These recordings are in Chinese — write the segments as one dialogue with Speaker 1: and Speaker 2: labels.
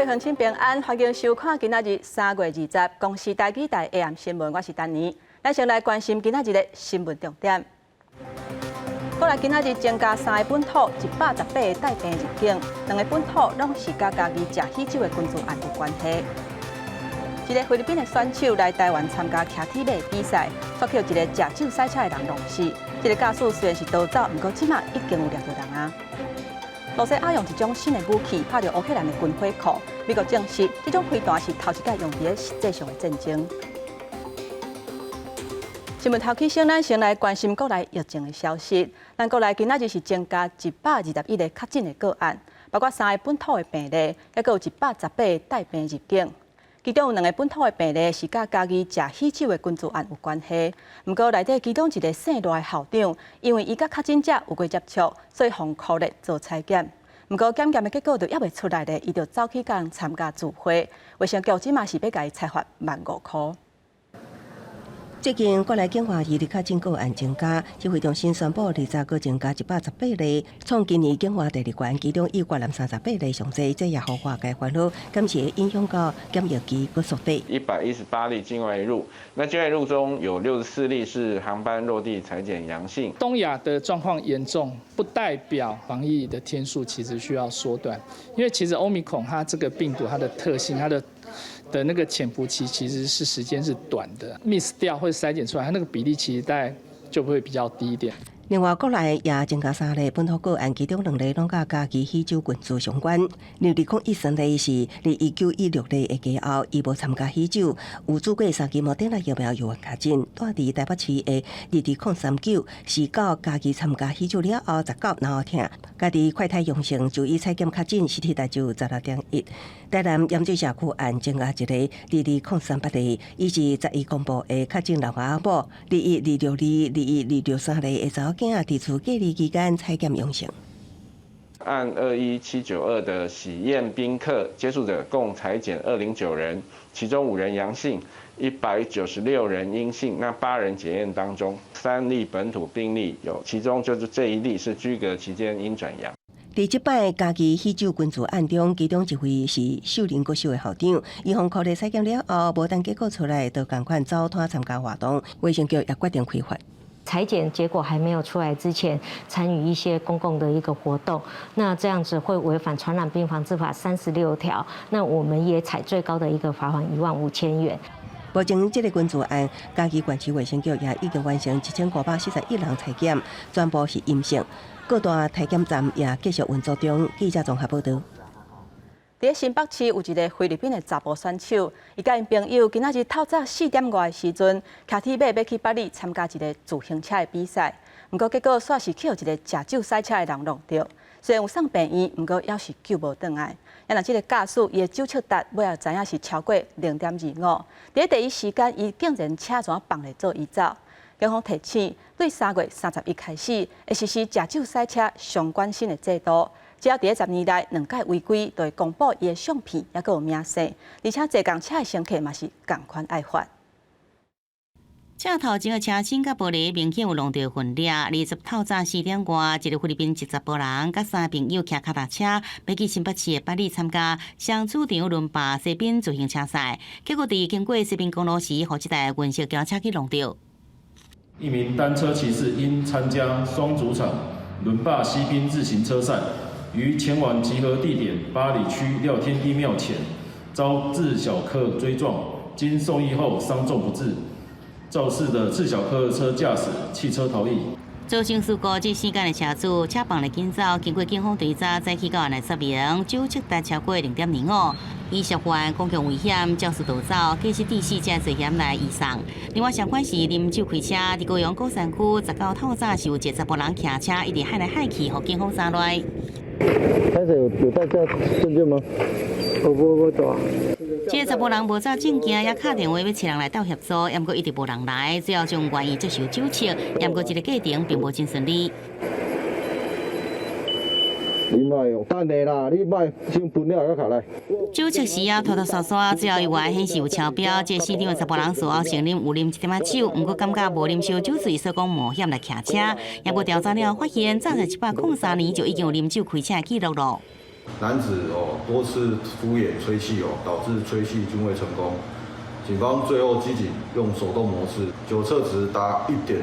Speaker 1: 位乡亲平安，欢迎收看今仔日3月20公视台语台 AM 新闻，我是丹妮。咱先来关心今仔日的新闻重点。过来今仔日增加3个本土，118个带病入境，2个本土拢是甲家己食喜酒的群组案有关系。一个菲律宾的选手来台湾参加骑铁马比赛，撮扣一个食酒赛车的人撞死。这个驾驶虽然是逃走，不过即马已经有抓到人啊。罗西亚用一种新的武器拍到乌克兰的军火库，美国证实这种飞弹是头一届用伫实际上的战争。新闻头起先，咱先来关心国内疫情的消息。咱国内今仔日是增加121个确诊的个案，包括3个本土的病例，还有118个带病入境。其中有2个本土的病例是甲家己食喜酒的群组案有关系。不过内底其中一个姓罗的校长，因为伊甲确诊者有过接触，所以互酷烈做采检。不过检验的结果就还未出来咧，伊就走去甲人参加聚会。卫生局即嘛是要甲伊裁罚15000块。
Speaker 2: 最近国内境外移入确诊个案增加，指挥中心宣布2早个增加118例，创今年境外第2悬，其中以越南38例上侪，这也互外界烦恼，敢是影响到检疫期个缩短。
Speaker 3: 118例境外入，那境外入中有64例是航班落地采检阳性。
Speaker 4: 东亚的状况严重，不代表防疫的天数其实需要缩短，因为其实欧米孔它这个病毒它的特性，它的那个潜伏期其实是时间是短的 ，miss 掉或者筛检出来，它那个比例其实大概就会比较低一点。
Speaker 2: 另外，国内也增加3例本土个案，其中2例拢甲家己喜酒群组相关。2013例是1916例的家后，伊无参加喜酒，有做过3期莫德纳疫苗有确诊。住伫台北市的2039是到家己参加喜酒了后19脑疼，家己快筛阳性，就医采检确诊，CT 值就16.1。台南盐水社区案增加1例2038例，伊是11公布的确诊老阿婆，21262、21263例的查某囝伫厝隔离期间采检阳性。
Speaker 3: 按21792的喜宴宾客接触者共采检209人，其中5人阳性，196人阴性。那8人检验当中，3例本土病例有，其中就是这1例是居隔期间阴转阳。
Speaker 2: 伫即摆家己喜酒群组案中，其中1位是秀林国小的校长，伊互酷烈采检了后，无等结果出来，就赶快走摊参加活动。卫生局也决定开罚。
Speaker 5: 采检结果还没有出来之前，参与一些公共的一个活动，那这样子会违反传染病防治法36条。那我们也采最高的一个罚款15000元。
Speaker 2: 目前这个群组案，嘉义县市卫生局也已经完成1541人采检，全部是阴性。各大采检站也继续运作中。记者综合报道。
Speaker 1: 伫新北市有一个菲律宾的查甫选手，伊甲因朋友今仔日透早4点外的时阵，骑铁马要去巴黎参加一个自行车的比赛。不过结果煞是去互一个食酒赛车的人弄着，虽然有送病院，不过还是救无倒来。因若这个驾驶伊的酒测值尾后知影是超过0.25，伫第一时间伊竟然车全放来做移走。警方提醒，对3月31开始会实施食酒赛车相关新的制度。只要伫10年内2届违规，就会公布伊的相片，也佮有名声，而且坐共车的乘客嘛是同款爱罚。
Speaker 6: 车头前个车身甲玻璃明显有弄到混裂。20透早4点外，一个菲律宾籍查甫人甲3个朋友骑脚踏车，要去新北市的巴黎参加上主场伦巴西宾自行车赛，结果伫经过西宾公路时，互一台运色轿车去弄到。
Speaker 7: 一名单车骑士因参加双主场伦巴西宾自行车赛，于前往集合地点巴里区廖天地庙前，遭自小客追撞，经送医后伤重不治。肇事的自小客车驾驶弃车逃逸。
Speaker 6: 造成事故这时间的车主车放了紧走，经过警方调查，再起到案来说明，酒测值超过0.05，以涉嫌公共危险肇事逃走，驾驶致死者罪嫌来移送。另外，相关是啉酒开车，伫高雄高山区19透早是有一个查甫人骑车，一直海来海去，互警方抓来。
Speaker 8: 开始有大家证件吗？我抓。
Speaker 6: 这个查甫人无照证件，也打电话要找人来斗协助，也毋过一直无人来，最后将愿意接受酒测，也毋过这个过程并无真顺利。
Speaker 8: 你莫用等下啦，你莫先分了再下来。
Speaker 6: 酒测时啊，拖拖刷刷，最后意外显示有超标。这现场的查甫人事后承认有啉1点仔酒，毋过感觉无啉烧酒醉，所以讲冒险来骑车。也无调查了，发现早在103年就已经有啉酒开车的记录咯。
Speaker 9: 男子多次敷衍吹气导致吹气均未成功。警方最后机警用手动模式，酒测值达1.05，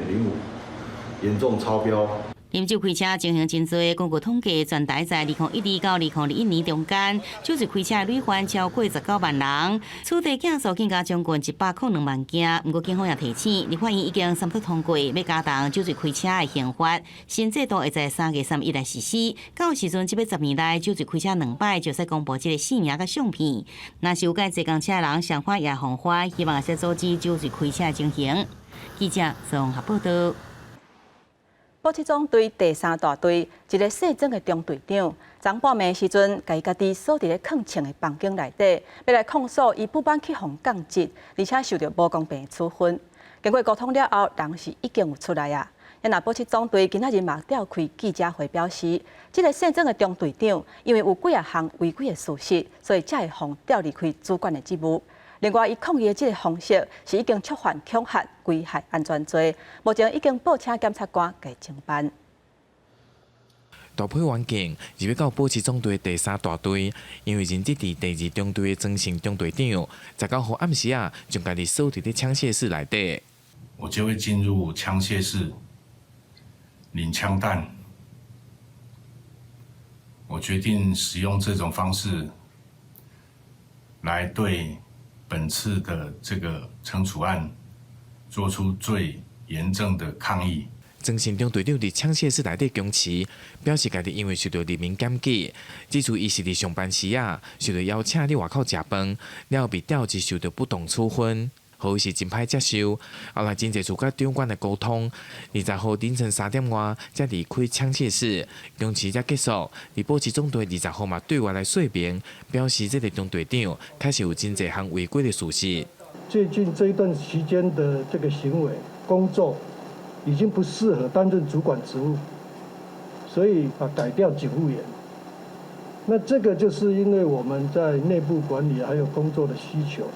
Speaker 9: 严重超标。
Speaker 6: 啉酒开车情形真多，根据统计，全台在2012到2021年中间，酒醉开车的累犯超过19万人，此地件数更加将近102万件。不过警方也提醒，立法院已经三读通过，要加重酒醉开车的刑罚，新制度会在3月3日来实施。到时阵，这要10年内酒醉开车2摆，就使公布这个姓名甲相片。若是有介坐公车的人上法也防法，希望会阻止酒醉开车的情形。记者综合报道。
Speaker 1: 补给总队第3大队一个姓曾的中队长，昨半暝时阵，家家己锁伫咧囥枪的房间内底，要来控诉伊不满去互降职，而且受到无公平处分。经过沟通了后，人是已经有出来啊。也那补给总队今仔日嘛召开记者会表示，这个姓曾的中队长因为有几啊项违规的事实，所以才会互调离开主管的职务。另外，伊抗议的这个方式是已经触犯恐吓、危害安全罪，目前已经报请检察官给侦办。
Speaker 10: 大批员警入要到补给总队第3大队，因为任职伫第2中队的曾姓中队长，19号暗时将家己锁伫咧枪械室内底。
Speaker 11: 我就会进入枪械室领枪弹。我决定使用这种方式来对本次的这个惩处案做出最严正的抗议。
Speaker 10: 曾姓中队长伫枪械室内底供词，表示家己因为受到人民检举，指出伊是伫上班时受到邀请伫外口食饭，了后被调职受到不当处分，好是真歹接受。后来真侪次甲长官的沟通，20号凌晨3点外才离开枪械室，供词才结束。而补给总队20号嘛对外来说明，表示这个中队长确实有真侪项违规的事实。
Speaker 8: 最近这一段期间的这个行为工作，已经不适合担任主管职务，所以改调警务员。那这个就是因为我们在内部管理还有工作的需求，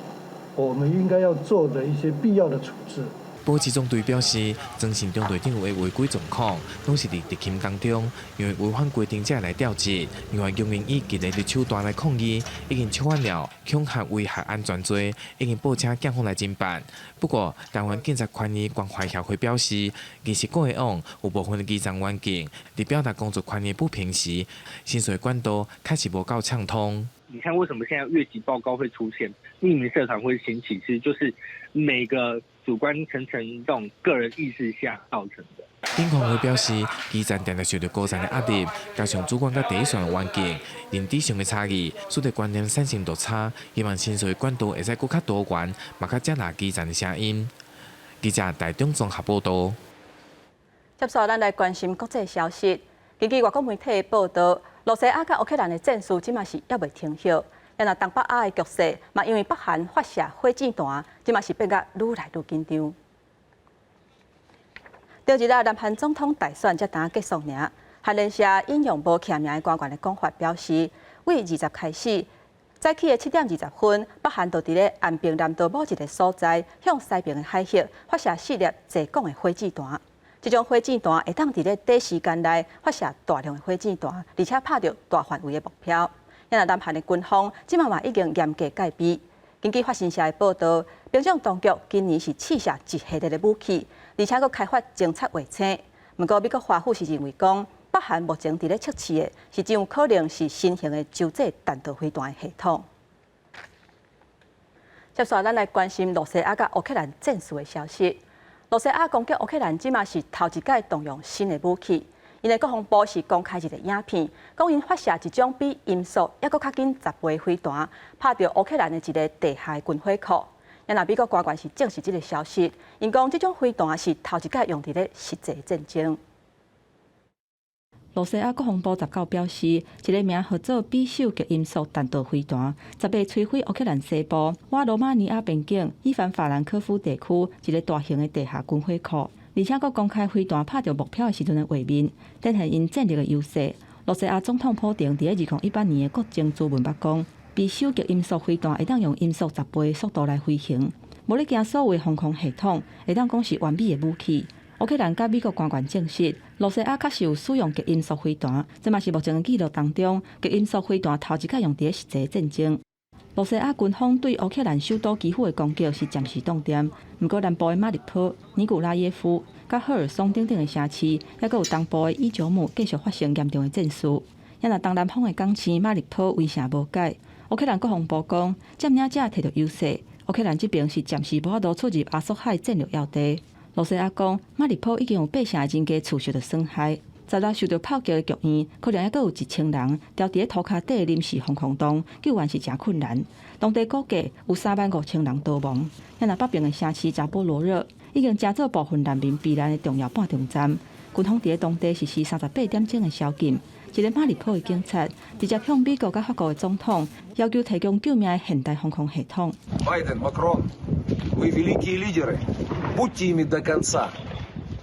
Speaker 8: 我们应该要做的一些必要的处置。
Speaker 10: 补给总队表示，曾姓中队长的违规状况，拢是伫执勤当中，因为违反规定才来调职。另外，用以激烈的手段来抗议，已经触犯了恐吓危害安全罪，已经报请检方来侦办。不过，台湾警察权益关怀协会表示，其实过往有部分的基层员警伫表达工作权益不平时，薪水管道确实无够畅通。
Speaker 12: 你看，为什么现在越级报告会出现，匿名社团会兴起？其实就是每个主观层这种个人意识下造成的。
Speaker 10: 警方会表示，基层常常受到高层的压力，加上主管甲第一线的环境、认知上的差异，使得观念产生落差。希望薪水管道会使更较多元，嘛较接纳基层的声音。记者台中综合报道。
Speaker 1: 接续咱来关心国际消息，根据外国媒体报道。罗西亚甲乌克兰的战事，即嘛是还未停歇。然后东北亚的局势嘛，因为北韩发射火箭弹，即嘛是变甲愈来愈紧张。昨日南韩总统大选才刚结束尔，韩联社引用无徛名的官员的讲法表示，为20开始，早起的7点20分，北韩就伫咧安平南道某一个所在，向西边的海域发射4粒济管的火箭弹。这种火箭弹会当伫咧短时间内发射大量的火箭弹，而且拍到大范围的目标。因为南韩的军方即嘛已经严格戒备。根据法新社的报道，平壤当局今年是试射一系列的武器，而且佫开发侦察卫星。不过，美国华府是认为讲，北韩目前伫咧测试的是真有可能是新型的洲际弹道飞弹的系统。接下来，咱来关心罗西亚甲乌克兰战事的消息。罗西亚攻击乌克兰，即嘛是头一届动用新的武器。因的国防部是公开一个影片，讲因发射一种比音速还佫较紧10倍飞弹，拍到乌克兰的一个地下军火库。也那美国官员是证实这个消息，因讲这种飞弹是头一届用伫咧实际战争。罗西亚国防部19号表示，一个名号做匕首极音速弹道飞弹，10月摧毁乌克兰西部瓦罗马尼亚边境伊凡法兰科夫地区一个大型的地下军火库，而且佫公开飞弹拍到目标的时阵的画面，展现因战力的优势。罗西亚总统普丁伫2018年的国情咨文捌讲，匕首极音速飞弹会当用音速10倍的速度来飞行，无咧惊所有的防空系统，会当讲是完美的武器。乌克兰甲美国官员证实，罗西亚确实有使用极音速飞弹，这嘛是目前的记录当中极音速飞弹头一摆用伫实际战争。罗西亚军方对乌克兰首都基辅的攻击是暂时冻点，不过南部的马里坡、尼古拉耶夫、甲赫尔松等等的城市，还佫有东部的伊久姆继续发生严重的战事。也若东南方的港市马里坡围城无解，乌克兰国防部讲，占领者摕到优势，乌克兰这边是暂时无法度出入阿索海战略要地。罗西亚讲，马里坡已经有8成的人家厝受到损害。16受到炮击的局面，可能还佫有1000人掉伫土骹底临时防空洞，救援是真困难。当地估计有35000人逃亡。也若北边的城市扎波罗热已经成做部分难民避难的重要半中站。军方伫当地实施38点钟的宵禁。一个马里坡的警察直接向美国甲法国的总统要求提供救命的现代防空系统。
Speaker 13: Байден, Макрон, вы великие лидеры. Будьте ими до конца.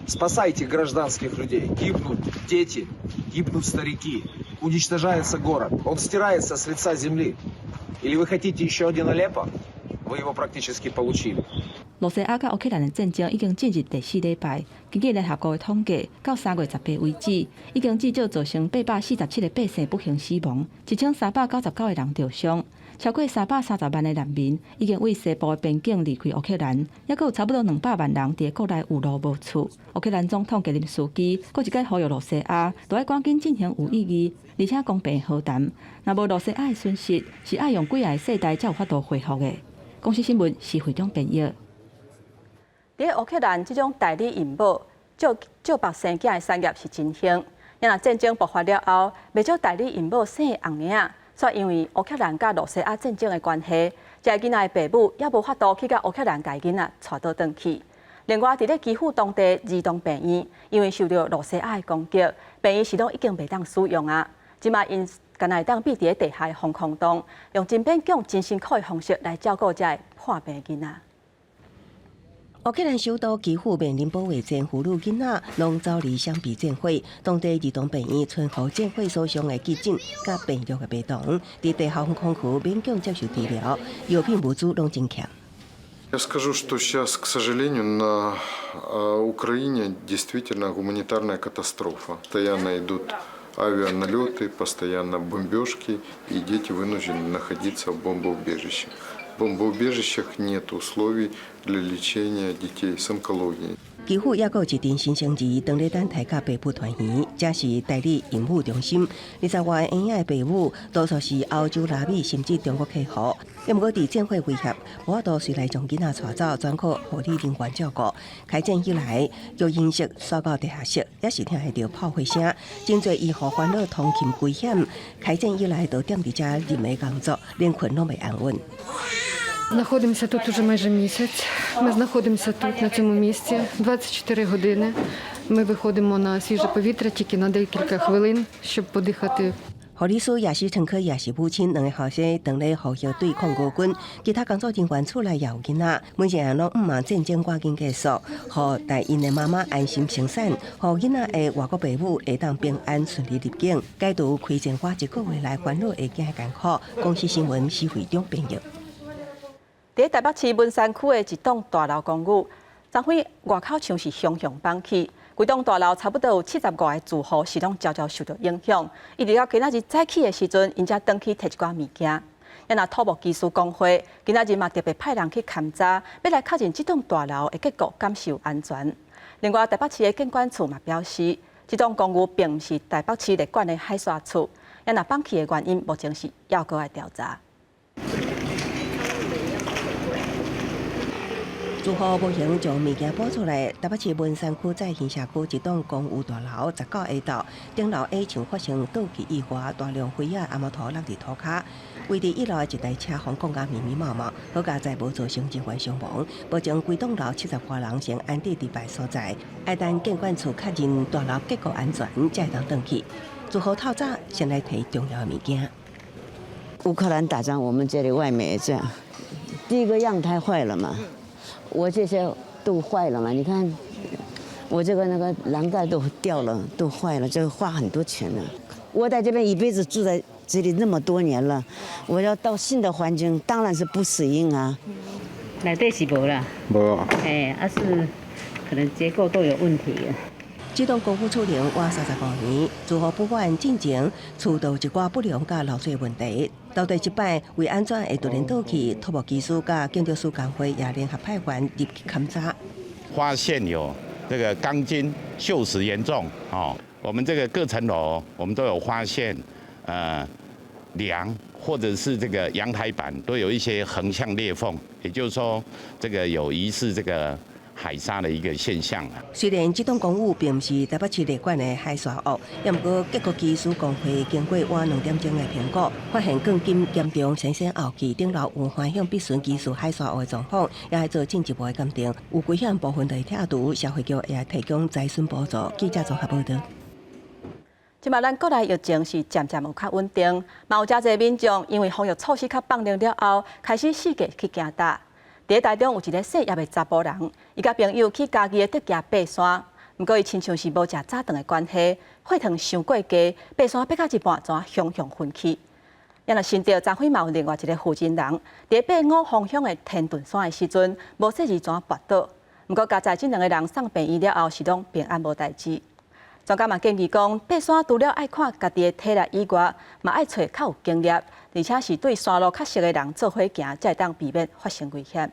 Speaker 13: Спасайте гражданских людей. Гибнут дети, гибнут старики. Уничтожается город. Он стирается с лица земли. Или вы хотите еще один Алеппо? Вы его практически получили.
Speaker 1: 罗西亚甲乌克兰的战争已经进入第4礼拜，根据联合国的统计，到3月18日为止，已经至少造成847个百姓不幸死亡，1399个人受伤，超过330万的难民已经为西部的边境离开乌克兰，也佫有差不多200万人伫国内有路无厝。乌克兰总统泽连斯基佫一改呼吁罗西亚，都要赶紧进行有意义而且公平的和谈。若无罗西亚的损失，是要用几个世代才有法度恢复的。公司新闻是会长编译。伫乌克兰，这种代理孕母照白生囝的产业是真兴。因若战争爆发了后，未少代理孕母生的红婴仔，却因为乌克兰甲罗西亚战争的关系，这个囡仔的父母也无法度去甲乌克兰家囡仔带倒转去。另外，伫咧基辅当地儿童病院，因为受到罗西亚的攻击，病院系统已经袂当使用啊。即卖因干会当闭伫咧地下的防空洞，用真勉强、真辛苦的方式来照顾这个破病囡仔。
Speaker 2: 乌克兰首都基辅面临保卫战，妇女囡仔拢走离相比战火。当地儿童病院存乎战火所伤的急诊甲病弱的病童，伫地下防空区勉强接受治疗，药品物资拢真欠。
Speaker 14: Я скажу, что сейчас, к сожалению, на Украине действительно гуманитарная катастрофа. Постоянно идут авианалеты, постоянно бомбежки, и дети вынуждены находиться в бомбоубежище. В бомбоубежищах нет условий для лечения детей с онкологией.
Speaker 2: 基辅也有一阵新生儿当咧等待甲爸母团圆，这是代理孕母中心。20外个婴仔的爸母，多数是欧洲、拉美甚至中国客户。要毋过伫战火威胁，无法度随来将囡仔带走，专靠护理人员照顾。开战以来，由饮食刷到地下室，也是听会到炮火声，真侪医护烦恼通勤危险。开战以来，都踮伫遮任的工作，连困拢未安稳。
Speaker 15: Знаходимося тут уже майже місяць. Ми знаходимося тут, на цьому місці, 24 години. Ми виходимо на свіже повітря тільки на декілька хвилин, щоб подихати.
Speaker 2: 护理师也是乘客，也是母亲，两个后生当咧互相对抗俄军，其他工作人员厝内也有囡仔，每一个人拢毋望战争赶紧结束，互带因的妈妈安心生产，互囡仔的外国父母会当平安顺利入境，解除开战花1个月来烦恼会惊的艰苦。公司新闻是会长编译。
Speaker 1: 伫台北市文山区的一栋大楼公寓，昨暉外口像是熊熊放起，规栋大楼差不多有75个住户是拢朝朝受到影响。一直到今仔日早起的时阵，因才转去摕一寡物件。也若土木技师工会今仔日嘛特别派人去勘查，要来确认这栋大楼的结构敢是有安全。另外，台北市的建管处嘛表示，这栋公寓并不是台北市立管的海沙处。也若放弃的原因，目前是要搁来调查。
Speaker 2: 住户无形将物件搬出来，台北市文山区在新社区一栋公寓大楼19下昼，顶楼 A 墙发生倒气意外，大量灰仔暗摩土落伫土骹。位伫1楼的一台车风讲甲密密麻麻，好佳在无造成人员伤亡。目前规栋楼70多人先安置伫别所在，要等监管处确认大楼结构安全，才会当转去。住户透早先来提重要的物件。
Speaker 16: 乌克兰打仗，我们这里外面也这样。第一个阳台坏了嘛。 我这些都坏了嘛，你看，我这个那个栏杆都掉了，都坏了，这个花很多钱呢。我在这边一辈子住在这里那么多年了，我要到新的环境，当然是不适应啊。
Speaker 17: 内底是无啦。无。哎，是可能结构都有问题了。
Speaker 2: 这栋公寓厝龄活35年，住户不满进前厝都有一寡不良甲漏水问题。到底这摆为安怎会突然倒去？土木技师甲建筑师工会也联合派员入去勘查，
Speaker 18: 发现有这个钢筋锈蚀严重哦。我们这个各层楼我们都有发现，梁或者是这个阳台板都有一些横向裂缝，也就是说这个有疑似这个海沙的一个现象啊。
Speaker 2: 虽然这栋公寓并不是台北市立管的海沙屋，也不过结构技术工会经过晚2点钟的评估，发现钢筋严重生锈后期顶楼有环向必顺技术海沙屋的状况，也会做进一步的鉴定，有危险部分就会拆除，社会局也会提供财损补助。记者综合报道。
Speaker 1: 即马咱国内疫情是渐渐有较稳定，嘛有真侪民众因为防疫措施较放凉了后，开始四界去行搭。伫台中有一个姓叶的查甫人，伊甲朋友去家己的竹埕爬山，不过伊亲像是无食早顿的关系，血糖伤过低，爬山爬到一半怎雄雄昏去。也若新着昨昏嘛有另外一个负责人，伫爬5方向的天顿山的时阵，无说是怎跋倒。不过加在这2个人送病院了后，是拢平安无代志。专家嘛建议讲，爬山除了爱看家己的体力以外，嘛爱找较有经验，而且是对山路较熟的人做伙行，才会当避免发生危险。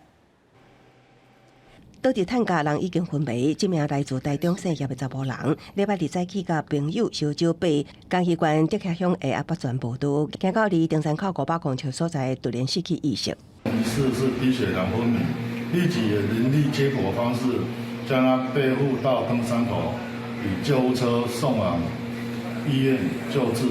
Speaker 2: 倒伫探家人已经昏迷，这名来自台中姓叶的查甫人，礼拜日早起甲朋友烧酒爬江溪关竹埕乡的阿北泉步道，行到离登山口500公尺所在，突然失去意识。
Speaker 7: 疑似是低血糖昏迷，立即以人力接驳方式将他背负到登山口。与救护车送往医院救治。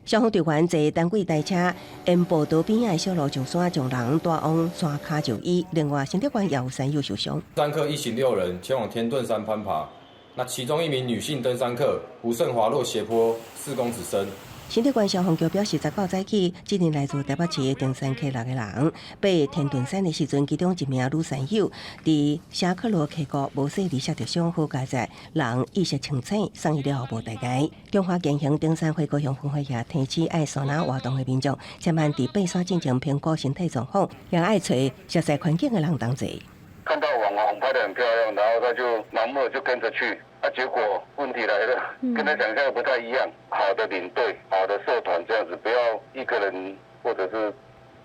Speaker 2: 消防队员坐单轨台车沿步道边仔小路上山，将人带往山脚就医。另外，新竹县也有3友受伤。
Speaker 19: 登山客一行6人前往天顿山攀爬，那其中一名女性登山客不慎滑落斜坡4公尺深。
Speaker 2: 新竹县消防局表示，19早起，这名来自台北市的登山客6个人，爬天顿山的时阵，其中一名女山友伫沙克路溪谷无细离下着伤，好佳在人意识清醒，送医了后无大碍。中华健行登山会高雄分会也提醒爱山林活动的民众，千万伫爬山进前评估身体状况，也爱找熟悉环境的人同齐。
Speaker 20: 看到网红拍得很漂亮，然后他就盲目的就跟着去，结果问题来了，跟他想象的不太一样。好的领队、好的社团这样子，不要一个人或者是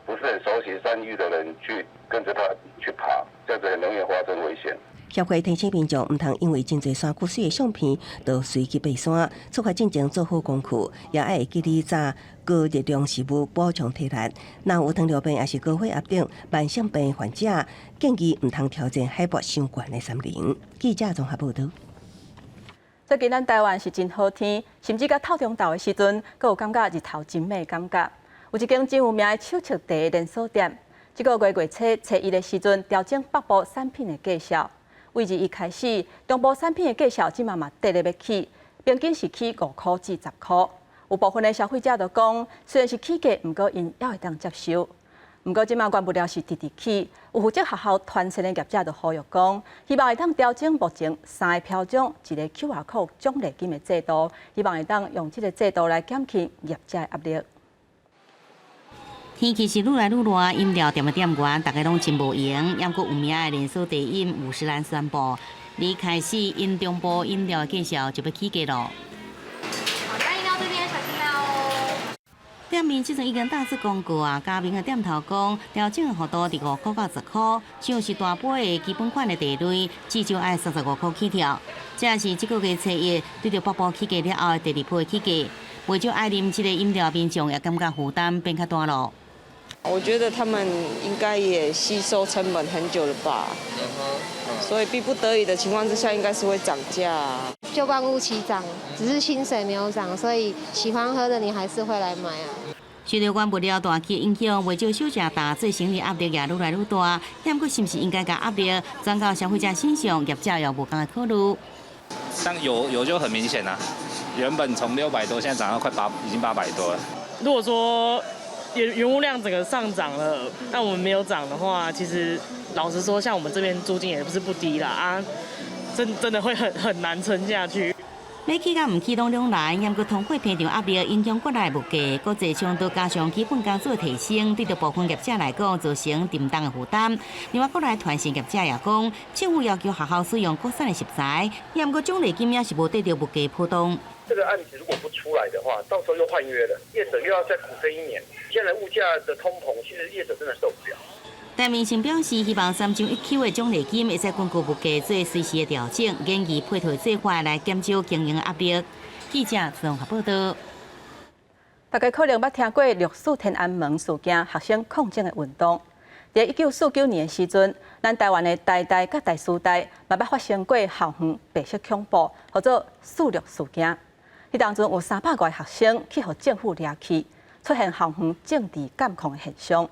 Speaker 20: 不是很熟悉山域的人去跟着他去爬，这样子很容易发生危险。
Speaker 2: 协会提醒民众唔通因为真侪山区水的相片，就随去爬山。出发进前做好功课，也爱记哩早高热量食物补充体力。若有糖尿病也是高血压等慢性病患者，建议唔通挑战海拔上悬的山林。记者综合报道。
Speaker 1: 最近咱台湾是真好天，甚至甲透中昼的时阵，阁有感觉日头真美感觉。有一间真有名的手续茶连锁店，这个月初1的时阵调整北部产品的介绍。为日一开始，中部产品的介绍即嘛跌咧要起，平均是起5块至10块。有部分的消费者就讲，虽然是起价，不过因也会当接受。不过即嘛关不了是直起，有负责学校团膳的业者就呼吁讲，希望会当调整目前3个票种一个 QR code 奖励金的制度，希望会当用这个制度来减轻业者的压力。
Speaker 6: 天气是愈来愈热，饮料店的店员大家拢真无闲。也过有名的连锁茶饮50兰宣布，离开始因中部饮料的介绍就要起价咯。
Speaker 21: 好，那饮料这边小心啦哦。
Speaker 6: 店面即阵已经大肆公告啊，加明的店头讲调整的幅度伫5块到10块，像是大杯的基本款的茶类，至少爱35块起跳。这是这个月初1对着北部起价了后的第2波的起价，为少爱啉这个饮料民众也感觉负担变较大咯。
Speaker 22: 我觉得他们应该也吸收成本很久了吧，所以逼不得已的情况之下，应该是会涨价。
Speaker 21: 旧罐物齐涨，只是薪水没有涨，所以喜欢喝的你还是会来买啊。
Speaker 6: 受到原物料大起影响，为少小食大做生意压力也愈来愈大。但过是不是应该把压力转到消费者身上？业者有无同的考虑？
Speaker 23: 像有就很明显啦，原本从600多，现在涨到已经800多了。
Speaker 24: 如果说原物量整个上涨了，那我们没有涨的话，其实老实说，像我们这边租金也不是不低啦啊，真的会很难撑下去。
Speaker 6: 要起甲唔起拢两难，严格通货膨胀压力影响国内物价，国际上都加上基本工资提升，对着部分业者来讲造成沉重的负担。另外，国内团线业者也讲，政府要求学校使用国产的食材，严格奖励金也是无得到物价波动。
Speaker 3: 这个案子如果不出来的话，到时候又换约了，业者又要再苦撑1年。现在物价的通膨，其实业者真的受不了。
Speaker 6: 但民生表示，希望3张1Q的奖励金会使根据物价做随时的调整，建议配套做法来减少经营压力。记者综合报道。
Speaker 1: 大家可能捌听过绿树天安门事件，学生抗争的运动。在1949年的时阵，咱台湾的台大甲台师大嘛捌发生过校园白色恐怖，或者四绿事件。迄当阵有300多个学生去互政府抓去，出现校园政治监控的现象。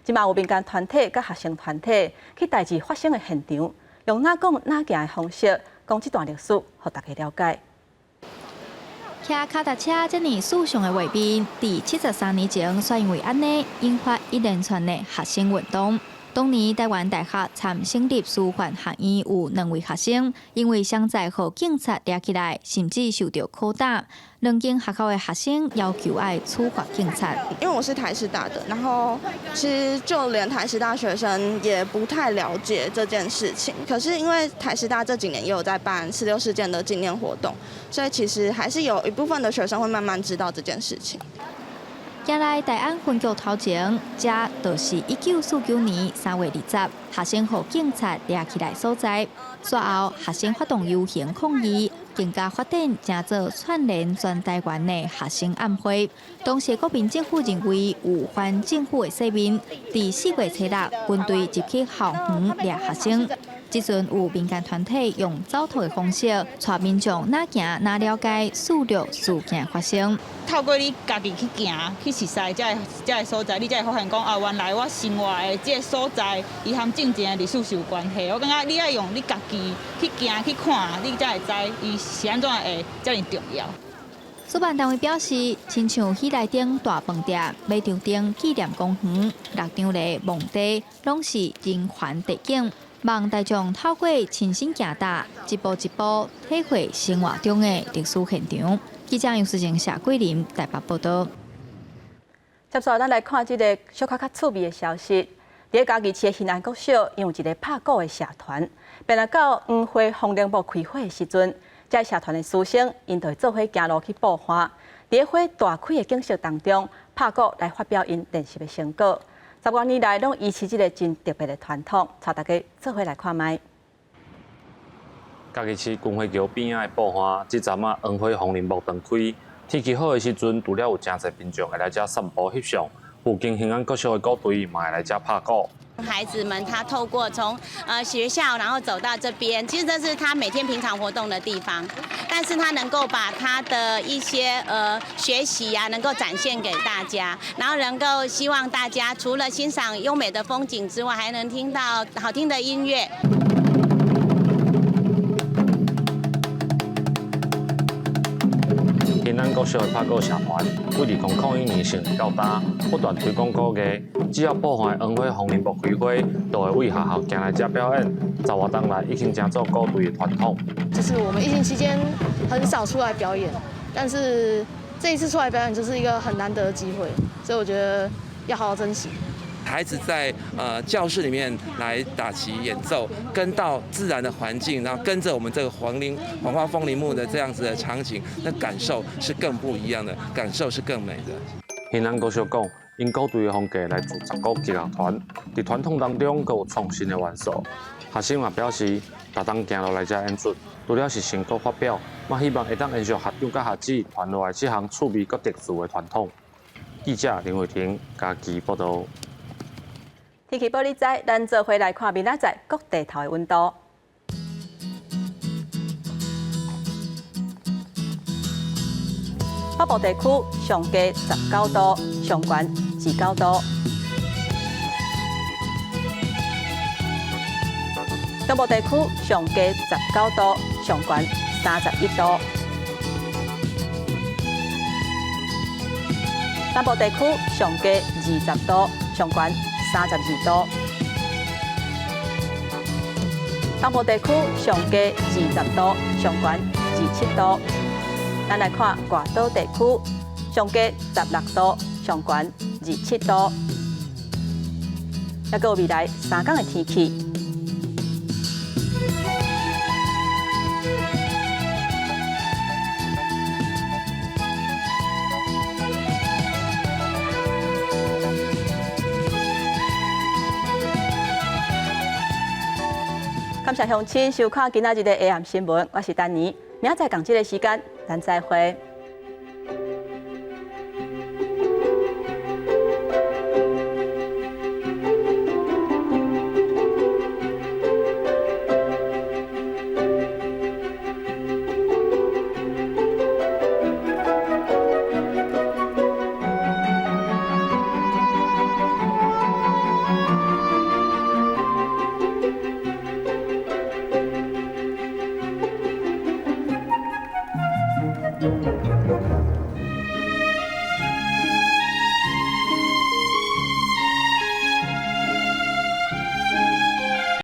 Speaker 1: 即嘛有民间团体甲学生团体去代志发生的现场，用哪讲哪行的方式讲这段历史，互大家了解。
Speaker 4: 骑脚踏车这么肃顺的画面，在73年前，却因为安尼引发一连串的学生运动。当年台湾大学参成立师范学院有2位学生，因为想在和警察抓起来，甚至受到拷打。2间学校的学生要求要处罚警察。
Speaker 5: 因为我是台师大的，然后其实就连台师大学生也不太了解这件事情。可是因为台师大这几年也有在办16事件的纪念活动，所以其实还是有一部分的学生会慢慢知道这件事情。
Speaker 4: 今来大安分局头前，这就是1949年3月20日，学生和警察抓起来所在。随后，学生发动游行抗议，更加发展成做串联全台湾的学生暗会。当时国民政府认为有反政府的声明，在4月7日，军队入去校园抓学生。即阵有民间团体用走读的方式，带民众哪行哪了解四绿事件发生。
Speaker 9: 透过你家己去行去熟悉这个所在，你才会发现讲原来我生活的这个所在，伊和正正的历史是有关系。我感觉你要用你家己去行去看，你才会知伊是安怎会遮尔重要。主办单位表示，亲像喜来登大饭店、马场顶纪念公园、6张的墓地，拢是人寰地景。望大众透过亲身行踏，一步一步体会生活中的历史现场。记者杨思晴、谢桂林台北报道。
Speaker 1: 接下来，咱来看这个小可较趣味的消息。在嘉义市的新安国小，因有一个拍鼓的社团，便来到黄花风铃木开花的时阵，这社团的师生因就会做伙行路去捕花。在花大开的景色当中，拍鼓来发表因练习的成果。10多年来，拢维持这个真特别的传统，带大家做伙来看卖。
Speaker 25: 嘉义市军花桥边仔的布花，这阵啊黄花风铃木断开，天气好的时阵，除了有真侪民众会来这散步翕相，附近新安国小的鼓队嘛会来这拍鼓。
Speaker 26: 孩子们他透过从学校，然后走到这边，其实这是他每天平常活动的地方，但是他能够把他的一些学习啊，能够展现给大家，然后能够希望大家除了欣赏优美的风景之外，还能听到好听的音乐。
Speaker 25: 新安国小的拍鼓社团，为2001年成立到今，不断推广鼓艺。只要播放黄花风铃木开花，都会为学校行来这表演。10多年来，已经成做鼓队的传统。
Speaker 27: 就是我们疫情期间很少出来表演，但是这一次出来表演就是一个很难得的机会，所以我觉得要好好珍惜。
Speaker 28: 孩子在教室里面来打旗演奏，跟到自然的环境，然后跟着我们这个黄花风铃木的这样子的场景，那感受是更不一样的，感受是更美的。
Speaker 25: 新安国小讲，因鼓队的风格来自10个吉乐团，在传统当中，佫有创新的元素。学生也表示，逐当行路来这演出，除了是成果发表，嘛希望会当延续校长甲学子传落来这项趣味佮特殊的传统。记者林慧婷，嘉义报道。
Speaker 1: 天气报你知，咱做回来看明仔载各地头的温度。北部地区上低19度，上悬29度；中部地区上低19度，上悬31度；南部地区上低20度，上悬32度，东部地区上低20度，上悬27度。咱来看外岛地区，上低16度，上悬27度。还有未来3天的天气。感谢乡亲收看今仔日的 AM 新闻，我是丹妮，明仔载同这个时间，咱再会。